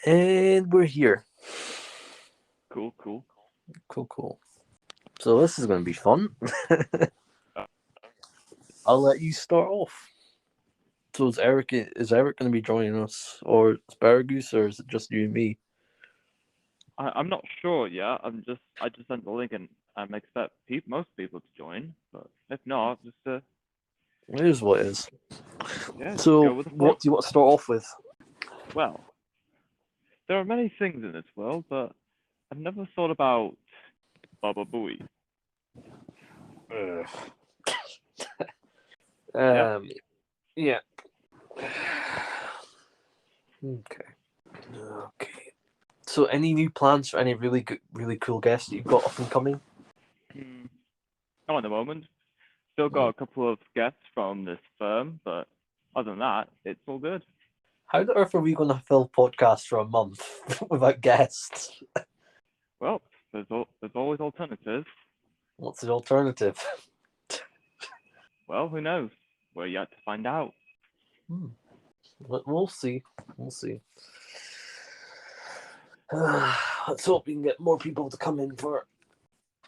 And we're here. Cool. Cool. So this is going to be fun. Uh, I'll let you start off. So is Eric going to be joining us, or Asparagus, or is it just you and me? I'm not sure yet. I just sent the link and expect most people to join. But if not, just It is what it is. just So go with the flow. what do you want to start off with? Well, there are many things in this world, but I've never thought about Baba Booey. Ugh. Yeah. Yeah. Okay. So any new plans for any really good, really cool guests that you've got up and coming? Not at the moment. Still got a couple of guests from this firm, but other than that, it's all good. How the earth are we going to fill podcasts for a month without guests? Well, there's always alternatives. What's the alternative? Well, who knows? We're yet to find out. We'll see. Let's hope we can get more people to come in for.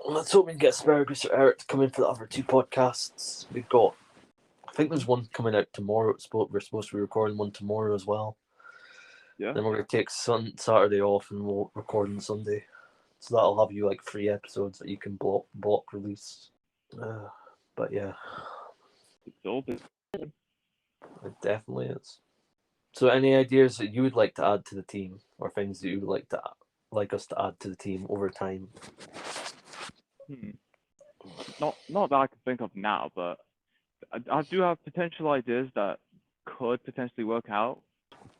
Let's hope we can get Asparagus or Eric to come in for the other two podcasts. We've got. I think there's one coming out tomorrow. We're supposed to be recording one tomorrow as well. Yeah. Then we're going to take Saturday off and we'll record on Sunday. So that'll have you like 3 episodes that you can block release. But yeah, It's all good. it definitely is. So any ideas that you would like to add to the team, or things that you would like us to add to the team over time? Not that I can think of now, but I do have potential ideas that could potentially work out.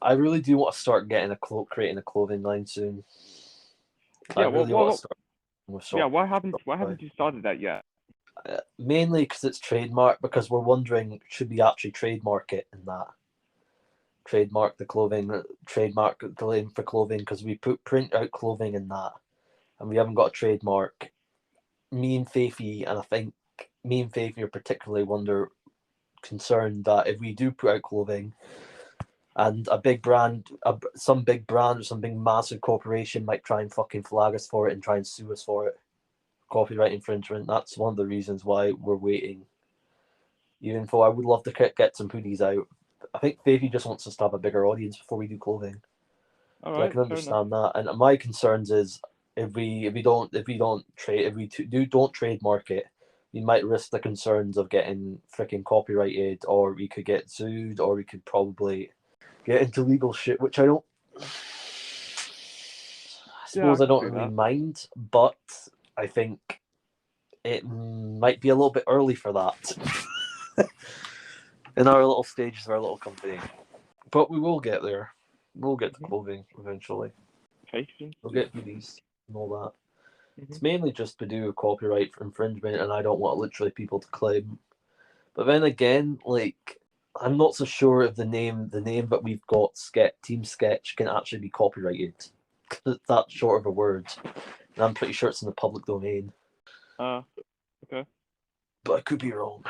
I really do want to start creating a clothing line soon. Yeah, I really want to start with yeah, why haven't you started that yet? Mainly because it's trademark. Because we're wondering, should we actually trademark it in that? Trademark the clothing, trademark the name for clothing, because we print out clothing in that, and we haven't got a trademark. Me and Faithy, and I think me and Faithy are particularly concerned that if we do put out clothing, and a big brand, some big brand or some big massive corporation might try and fucking flag us for it and try and sue us for it, copyright infringement. That's one of the reasons why we're waiting. Even though I would love to get some hoodies out, I think Faithy just wants us to have a bigger audience before we do clothing. All So I right, can understand that. And my concerns is if we don't trademark it, we might risk the concerns of getting freaking copyrighted, or we could get sued, or we could probably get into legal shit, which I don't. I suppose I don't really mind, but I think it might be a little bit early for that in our little stages of our little company. But we will get there. We'll get to clothing eventually. Patience. We'll get these and all that. It's mainly just to do with copyright infringement, and I don't want literally people to claim. But then again, like, I'm not so sure if the name that we've got, Team Sketch, can actually be copyrighted. Because it's that short of a word. And I'm pretty sure it's in the public domain. Okay. But I could be wrong.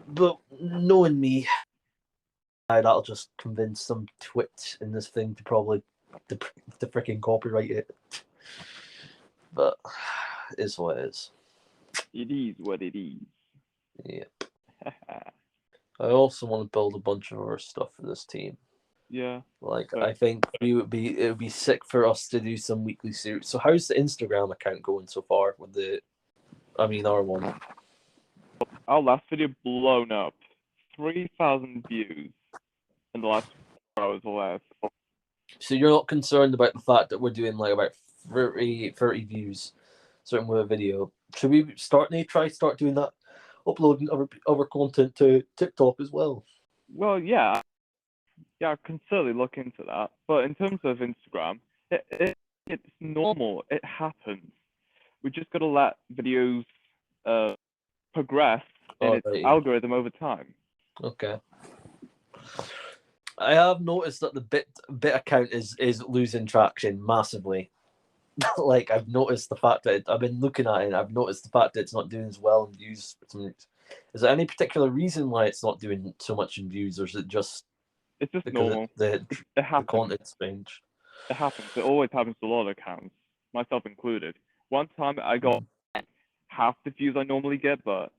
But knowing me, that'll just convince some twit in this thing to probably to freaking copyright it. But it is what it is. It is what it is. Yep. I also want to build a bunch of our stuff for this team. Yeah. Like, I think it would be sick for us to do some weekly series. So how's the Instagram account going so far with our one? Our last video blown up. 3,000 views in the last 4 hours or less. So you're not concerned about the fact that we're doing like about 30 views certain with a video. Should we start doing that? Uploading other content to TikTok as well? Well, yeah, I can certainly look into that. But in terms of Instagram, it's normal. It happens. We just got to let videos progress in its algorithm over time. Okay. I have noticed that the bit account is losing traction massively. Like, I've noticed the fact that I've been looking at it, and I've noticed the fact that it's not doing as well in views. Is there any particular reason why it's not doing so much in views, or is it just It's just because normal. the It happens. content's strange. It happens. It always happens to a lot of accounts, myself included. One time I got half the views I normally get, but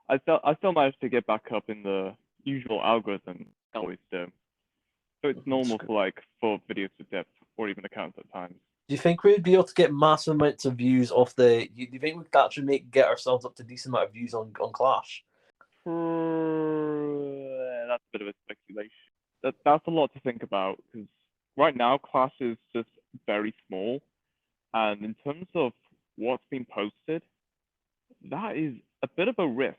I still managed to get back up in the usual algorithm I always do. So it's normal for videos with depth or even accounts at times. Do you think we'd be able to get massive amounts of views off the? Do you think we could actually get ourselves up to a decent amount of views on Clash? That's a bit of a speculation. That's a lot to think about because right now Clash is just very small, and in terms of what's been posted, that is a bit of a risk,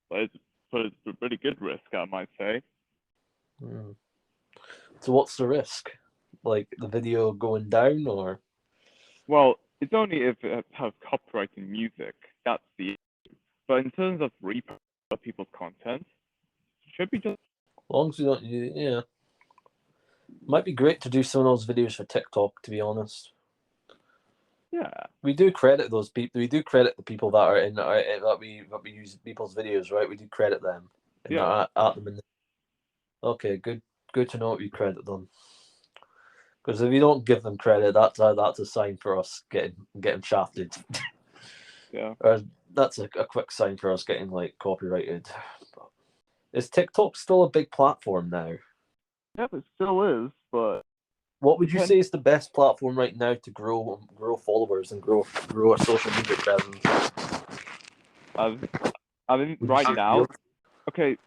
but it's a pretty good risk, I might say. So what's the risk? Like the video going down, or? Well, it's only if it has copyrighted music. That's the issue. But in terms of repost of people's content, it should be just. As long as you don't, yeah. Might be great to do some of those videos for TikTok, to be honest. Yeah. We do credit those people. We do credit the people that are in that we use people's videos, right? We do credit them. And Yeah. at them. Okay, good to know we credit them. Because if you don't give them credit, that's a sign for us getting shafted. Yeah. Or that's a quick sign for us getting like copyrighted. Is TikTok still a big platform now? Yeah, it still is, but what would you say is the best platform right now to grow followers and grow a social media presence? I mean, right now, okay,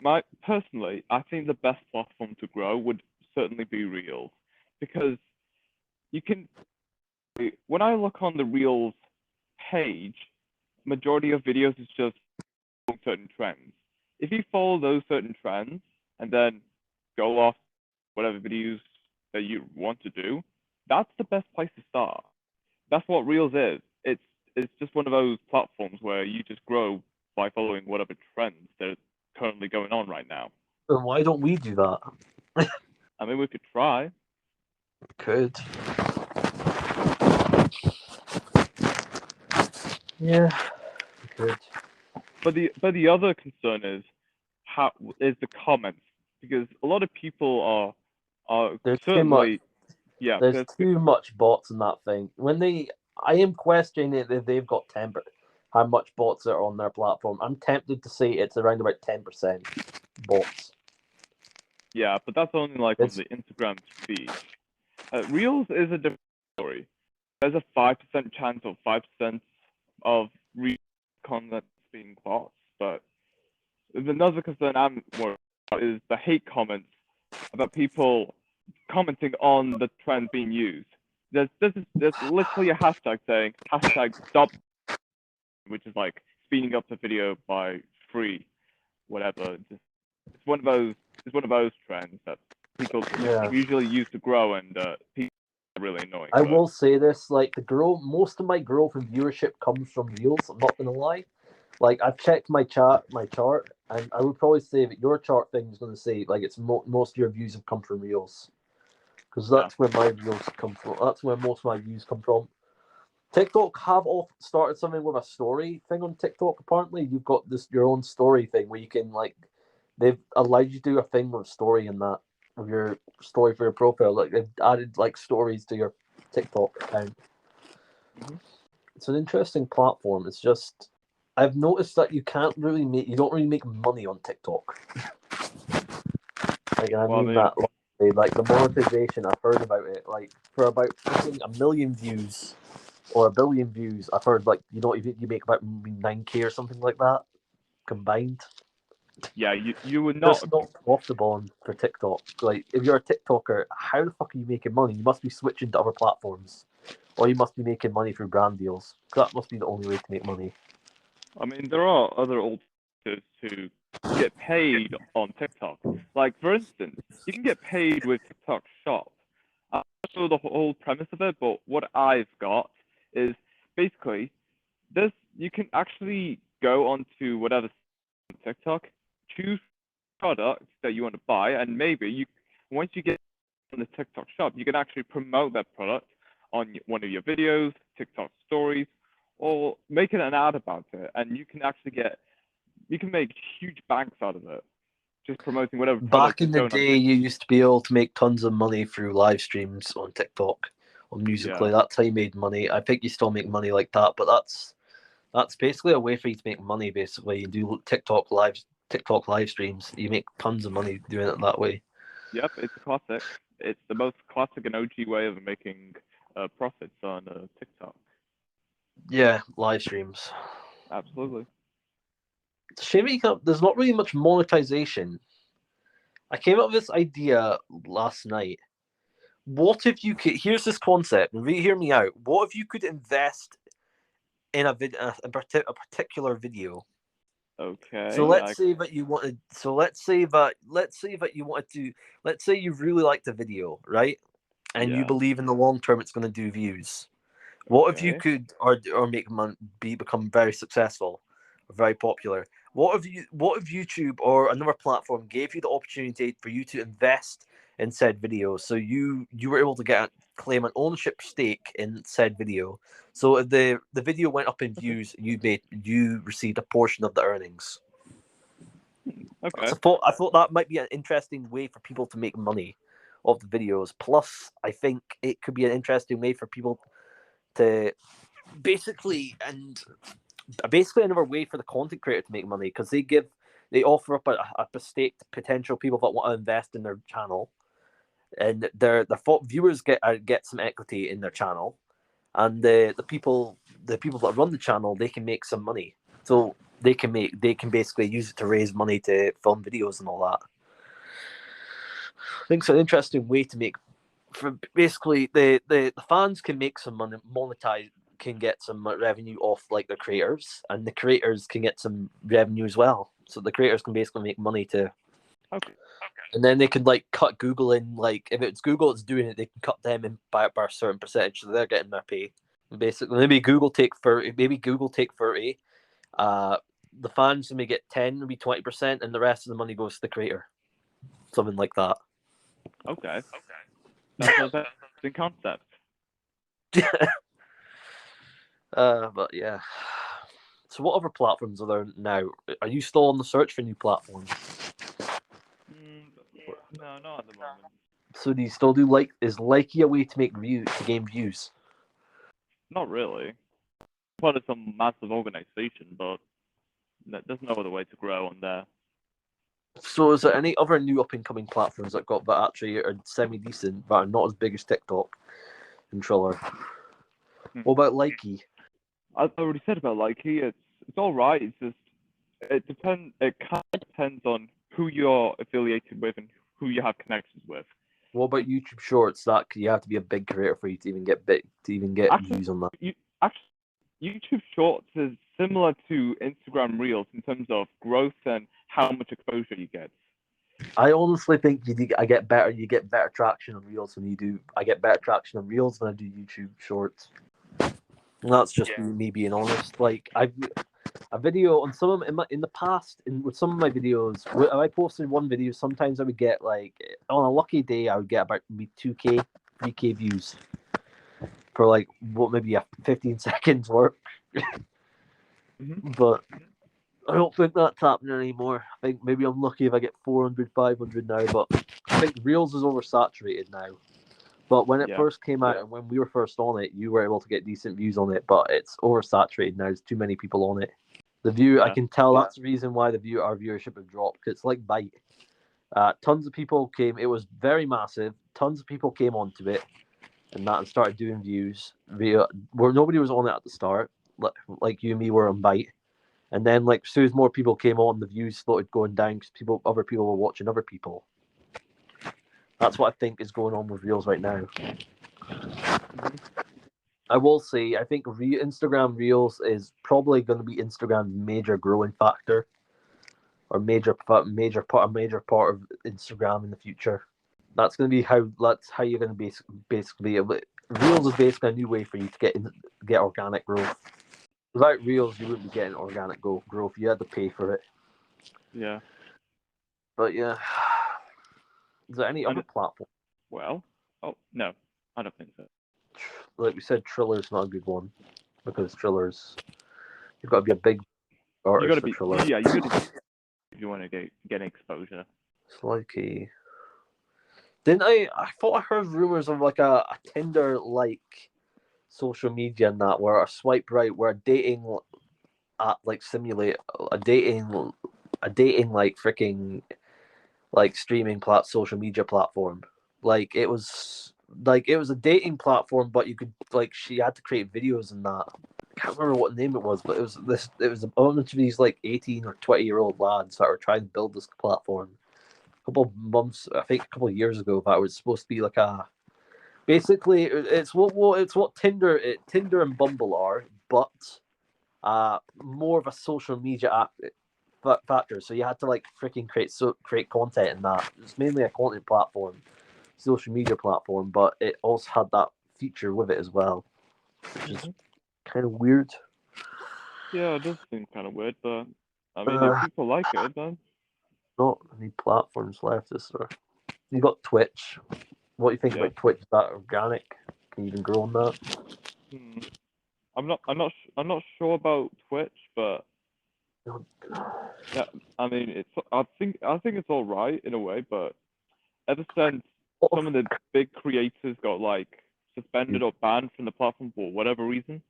personally, I think the best platform to grow would certainly be Reels, because you can. When I look on the Reels page, majority of videos is just certain trends. If you follow those certain trends and then go off whatever videos that you want to do, that's the best place to start. That's what Reels is. It's just one of those platforms where you just grow by following whatever trends that are currently going on right now. Then why don't we do that? I mean, we could try. Could. Yeah, we could. But the other concern is the comments, because a lot of people are There's certainly there's too much bots in that thing. I am questioning it if they've got how much bots are on their platform. I'm tempted to say it's around about 10% bots. Yeah, but that's only like on the Instagram feed. Reels is a different story. There's a 5% chance of 5% of real content being bots, but another concern I'm worried about is the hate comments about people commenting on the trend being used. There's literally a hashtag saying #stop, which is like speeding up the video by 3, whatever. It's one of those trends that people usually use to grow, and people are really annoying. I will say this: like most of my growth in viewership comes from Reels. I'm not gonna lie. Like I've checked my chart, and I would probably say that your chart thing is going to say like it's most of your views have come from Reels, because that's where my views come from. That's where most of my views come from. TikTok have started something with a story thing on TikTok. Apparently, you've got your own story thing where you can they've allowed you to do a thing with a story in that with your story for your profile. Like they've added like stories to your TikTok account. Mm-hmm. It's an interesting platform. It's just I've noticed that you don't really make money on TikTok. That like the monetization. I've heard about it. Like for about a million views or a billion views, I've heard like you make about 9K or something like that combined. Yeah, you would not. That's not profitable for TikTok. Like if you're a TikToker, how the fuck are you making money? You must be switching to other platforms, or you must be making money through brand deals. That must be the only way to make money. I mean, there are other alternatives to get paid on TikTok. Like, for instance, you can get paid with TikTok Shop. I'm not sure the whole premise of it, but what I've got is basically you can actually go onto whatever TikTok, choose products that you want to buy, and maybe once you get on the TikTok Shop, you can actually promote that product on one of your videos, TikTok stories, or making an ad about it, and you can make huge banks out of it just promoting whatever Back product in is the going on day, you used to be able to make tons of money through live streams on TikTok, on Musical.ly. Yeah. That's how you made money. I think you still make money like that, but that's basically a way for you to make money. Basically, you do TikTok live streams. You make tons of money doing it that way. Yep, it's a classic. It's the most classic and OG way of making profits on TikTok. Yeah, live streams. Absolutely. It's a shame there's not really much monetization. I came up with this idea last night. What if you could? Here's this concept, and hear me out. What if you could invest in a particular video? Okay. So let's say that you wanted. So let's say that you wanted to. Let's say you really liked the video, right? And you Yeah. believe in the long term it's going to do views. What if you Okay. could, or make money, become very successful, very popular? What if YouTube or another platform gave you the opportunity for you to invest in said video? So you were able to claim an ownership stake in said video. So if the video went up in Okay. views, you received a portion of the earnings. Okay. I thought that might be an interesting way for people to make money off the videos. Plus, I think it could be an interesting way for people to basically another way for the content creator to make money, because they offer up a stake to potential people that want to invest in their channel, and their viewers get some equity in their channel, and the people that run the channel, they can make some money. So they can basically use it to raise money to film videos and all that. I think it's an interesting way to make. For basically, the fans can make some money, can get some revenue off like the creators, and the creators can get some revenue as well. So the creators can basically make money too. Okay. And then they can like cut Google in, like if it's Google that's doing it, they can cut them in by a certain percentage, so they're getting their pay. Basically, maybe Google take 30, the fans may get 10, maybe 20%, and the rest of the money goes to the creator. Something like that. Okay. That's an interesting concept. But yeah. So what other platforms are there now? Are you still on the search for new platforms? No, not at the moment. So do you still do is Likey a way to gain views? Not really. Part of some massive organization, but there's no other way to grow on there. So is there any other new up and coming platforms that actually are semi decent but are not as big as TikTok and Triller? What about Likey? I already said about Likey. It's all right. It's just it depends. It kind of depends on who you're affiliated with and who you have connections with. What about YouTube Shorts? That you have to be a big creator for you to even get views on that. Actually, YouTube Shorts is similar to Instagram Reels in terms of growth and how much exposure you get. I honestly think you get better traction on Reels when you do. I get better traction on Reels than I do YouTube Shorts. And that's just me being honest. Like a video on some of in the past, with some of my videos, I posted one video. Sometimes I would get like, on a lucky day, I would get about maybe 2K, 3K views for like maybe a 15 seconds work. But I don't think that's happening anymore. I think maybe I'm lucky if I get 400, 500 now. But I think Reels is oversaturated now. But when it first came out and when we were first on it, you were able to get decent views on it. But it's oversaturated now. There's too many people on it. I can tell that's the reason why our viewership has dropped. It's like Byte. Tons of people came. It was very massive. Tons of people came onto it and started doing views where nobody was on it at the start. Like you and me were on Byte. And then, like, as soon as more people came on, the views started going down because other people were watching other people. That's what I think is going on with Reels right now. I will say, I think Instagram Reels is probably going to be Instagram's major growing factor, or major part of Instagram in the future. That's going to be how you're going to basically Reels is basically a new way for you to get organic growth. Without Reels, you wouldn't be getting organic growth. You had to pay for it. Yeah. But yeah, is there any other platform? Well, no, I don't think so. Like we said, Triller's not a good one because you've got to be a big artist for Triller. Yeah, you got to if you want to get exposure. It's like a. Didn't I? I thought I heard rumors of like a Tinder like social media and that where a swipe right, where a dating app like simulate a dating like freaking like streaming social media platform. Like it was a dating platform, but you could like she had to create videos and that. I can't remember what name it was, but it was a bunch of these like 18 or 20-year-old lads that were trying to build this platform. A couple of months, I think a couple of years ago, that was supposed to be like a basically it's what Tinder and Bumble are, but more of a social media app factor. So you had to like freaking create content in that. It's mainly a content platform, social media platform, but it also had that feature with it as well, which is kind of weird. Yeah, it does seem kind of weird, but I mean, if Uh, people like it, then Not any platforms left, is there? You got Twitch. What do you think yeah. about Twitch? Is that organic? Can you even grow on that? Hmm. I'm not sure about Twitch, but yeah, I mean, I think it's all right in a way, but ever since some of the big creators got like suspended or banned from the platform for whatever reason,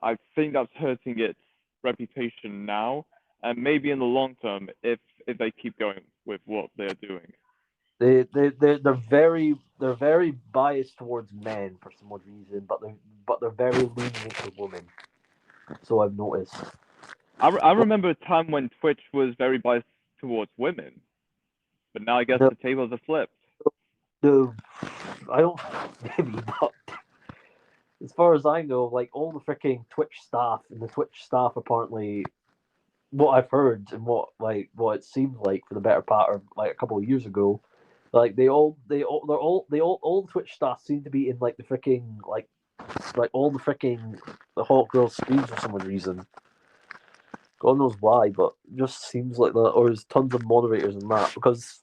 I think that's hurting its reputation now, and maybe in the long term if they keep going with what they're doing. They're very biased towards men for some odd reason, but they're very lenient to women. So I've noticed. I remember a time when Twitch was very biased towards women, but now I guess No, the tables are flipped. no, I don't. Maybe, but as far as I know, like all the freaking Twitch staff and the Twitch staff apparently, what I've heard and what it seemed like for the better part of like a couple of years ago, like all the Twitch staff seem to be in like the freaking like all the freaking the hot girl streams for some reason. God knows why, but it just seems like that. Or there's tons of moderators and that because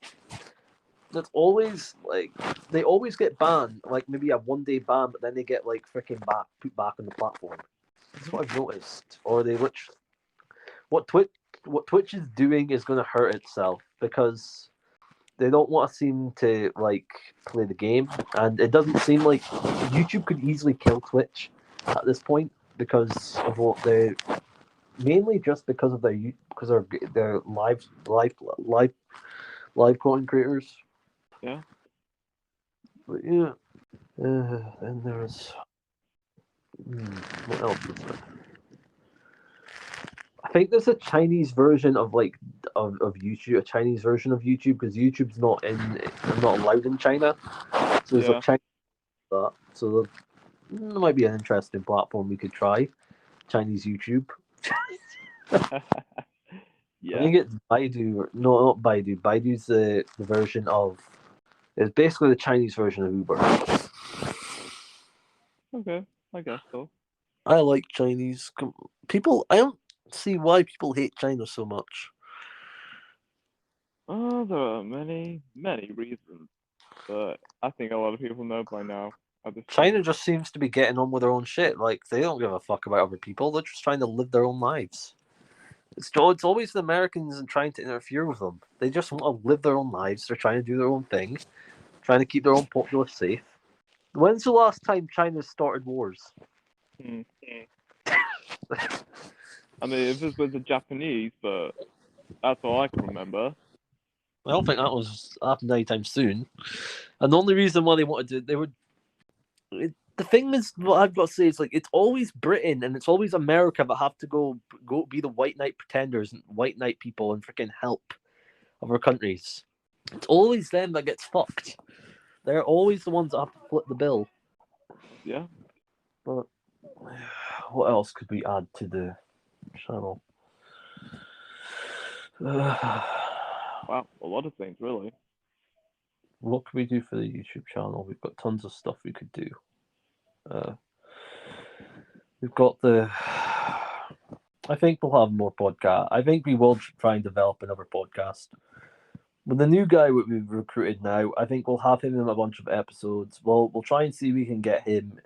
it's always like they always get banned, like maybe a 1 day ban, but then they get like freaking put back on the platform. That's what I've noticed. Or they which what Twitch is doing is going to hurt itself because they don't want to seem to like play the game, and it doesn't seem like YouTube could easily kill Twitch at this point because of what they mainly just because of their live content creators. Yeah. But yeah, then there's what else is there? I think there's a Chinese version of of YouTube, a Chinese version of YouTube because YouTube's not allowed in China. So there's a Yeah. Chinese that. So there might be an interesting platform we could try. Chinese YouTube. I Yeah. think it's Baidu. No, not Baidu. Baidu's the version of. It's basically the Chinese version of Uber. Okay. I guess so. I like Chinese people. I don't see why people hate China so much. Oh, there are many reasons, but I think a lot of people know by now at this point. China just seems to be getting on with their own shit. Like they don't give a fuck about other people. They're just trying to live their own lives. It's always the Americans and trying to interfere with them. They just want to live their own lives. They're trying to do their own thing, trying to keep their own populace safe. When's the last time China started wars? Hmm. I mean, if it was the Japanese, but that's all I can remember. I don't think that was happened anytime soon. And the only reason why they wanted to, they were. The thing is, what I've got to say is like it's always Britain and it's always America that have to go be the white knight pretenders and white knight people and freaking help other countries. It's always them that gets fucked. They're always the ones that have to flip the bill. Yeah. But what else could we add to the channel? Wow, a lot of things really. What could we do for the YouTube channel? We've got tons of stuff we could do. We've got the. I think we'll have more podcast. I think we will try and develop another podcast. With the new guy we've recruited now, I think we'll have him in a bunch of episodes. We'll try and see if we can get him.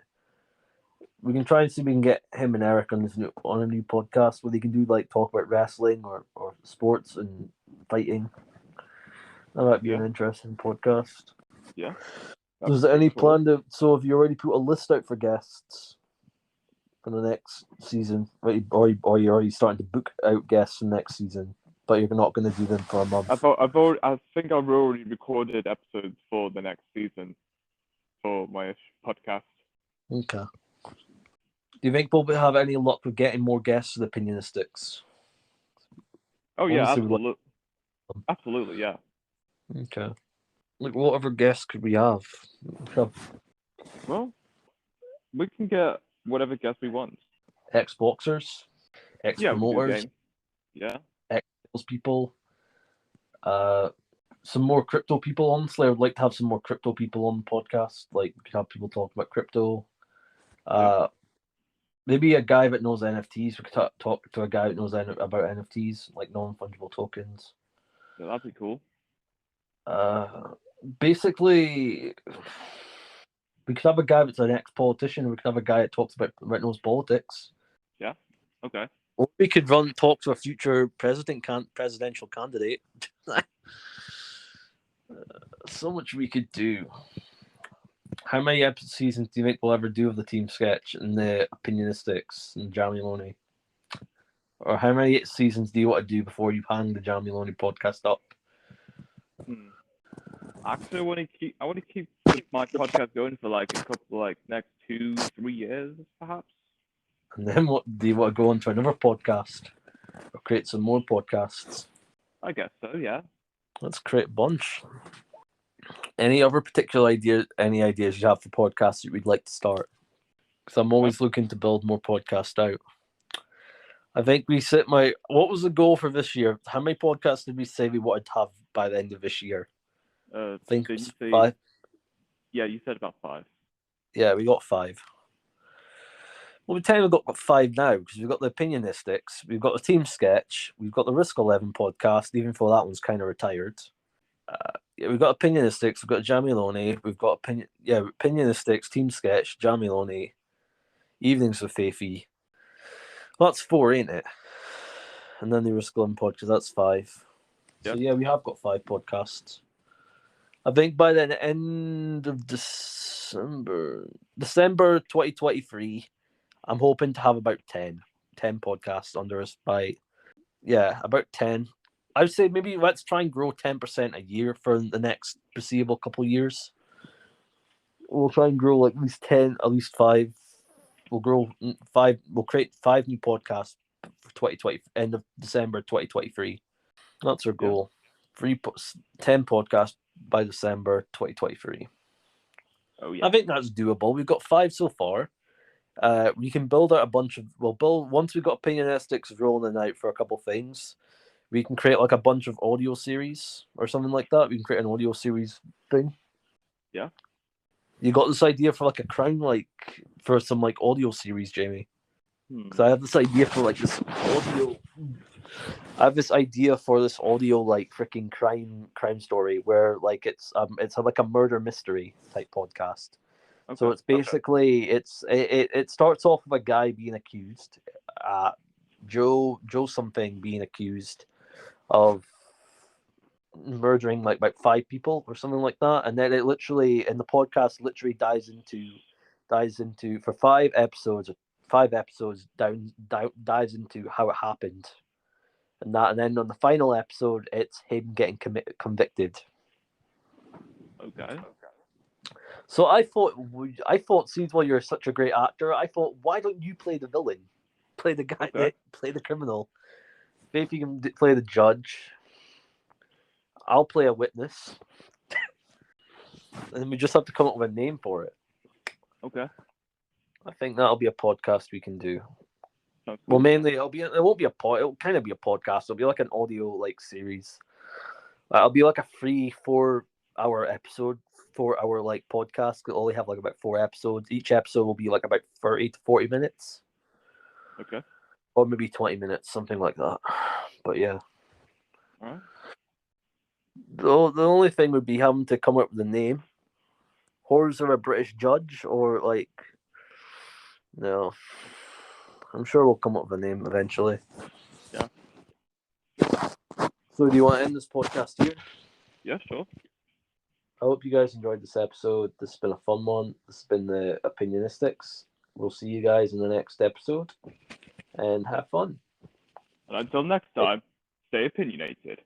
We can try and see if we can get him and Eric on a new podcast where they can do like talk about wrestling or sports and fighting. That might be an Yeah. interesting podcast. Yeah. Is there any Cool. plan to? So, have you already put a list out for guests for the next season, or you already starting to book out guests for next season? But you're not going to do them for a month. I think I've already recorded episodes for the next season for my podcast. Okay. Do you think we'll have any luck with getting more guests to the Opinionistics? Oh yeah, Obviously, we absolutely. Absolutely, yeah. Okay. Like, what other guests could we have? Well, we can get whatever guest we want. Ex-boxers, Yeah, we can do ex-promoters, game. Yeah. ex-people, some more crypto people. Honestly, I would like to have some more crypto people on the podcast. Like, we could have people talk about crypto. Maybe a guy that knows NFTs. We could talk to a guy that knows about NFTs, like non-fungible tokens. Yeah, that'd be cool. Basically, we could have a guy that's an ex-politician. We could have a guy that talks about knows politics. Yeah. Okay. Or we could talk to a future presidential candidate. So much we could do. How many seasons do you think we'll ever do of the Team Sketch and the Opinionistics and Jamiloni? Or how many seasons do you want to do before you hang the Jamiloni podcast up? Actually, I want to keep my podcast going for like a couple, like next 2-3 years, perhaps. And then what do you want to go on to another podcast or create some more podcasts? I guess so. Yeah. Let's create a bunch. Any other particular any ideas you have for podcasts that we'd like to start? Because I'm always looking to build more podcasts out. I think what was the goal for this year? How many podcasts did we say we wanted to have by the end of this year? I think it was 5. Yeah, you said about 5. Yeah, we got 5. Well, we've got 5 now because we've got the Opinionistics, we've got the Team Sketch, we've got the Risk 11 podcast, even though that one's kind of retired. We've got Opinionistics, we've got Jamiloni, we've got Opinionistics, Team Sketch, Jamiloni, Evenings with Faithy. Well, that's 4, ain't it? And then the Risk 11 podcast, that's 5. So yeah, we have got 5 podcasts. I think by the end of December 2023, I'm hoping to have about 10 podcasts under us about 10. I would say maybe let's try and grow 10% a year for the next foreseeable couple of years. We'll try and grow like at least 10, at least 5. We'll grow 5. We'll create 5 new podcasts for 2020, end of December 2023. That's our goal. 10 podcasts by December 2023. Oh yeah. I think that's doable. We've got 5 so far. We can build out a bunch of. Once we've got Opinionistics rolling out for a couple things, we can create like a bunch of audio series or something like that. We can create an audio series thing. Yeah. You got this idea for like a crime, like for some like audio series, Jamie? Because I have this idea for like this audio. I have this idea for this audio like freaking crime story where like it's like a murder mystery type podcast. Okay. So it's basically it starts off with a guy being accused, Joe something being accused of murdering like about 5 people or something like that, and then it literally in the podcast literally dives into for 5 episodes dives into how it happened, and then on the final episode it's him getting convicted. Okay. So I thought, since you're such a great actor, I thought, why don't you play the villain, play the guy, play the criminal? Maybe you can play the judge. I'll play a witness, and we just have to come up with a name for it. Okay. I think that'll be a podcast we can do. Cool. Well, mainly it'll kind of be a podcast. It'll be like an audio like series. It'll be like a free 4-hour episode, 4-hour like podcast. It'll only have like about 4 episodes. Each episode will be like about 30 to 40 minutes. Okay. Or maybe 20 minutes, something like that. But yeah. All right. The only thing would be having to come up with a name. Horrors of a British Judge, or like, no. I'm sure we'll come up with a name eventually. Yeah. So do you want to end this podcast here? Yeah, sure. I hope you guys enjoyed this episode. This has been a fun one. This has been the Opinionistics. We'll see you guys in the next episode, and have fun. And until next time, stay opinionated.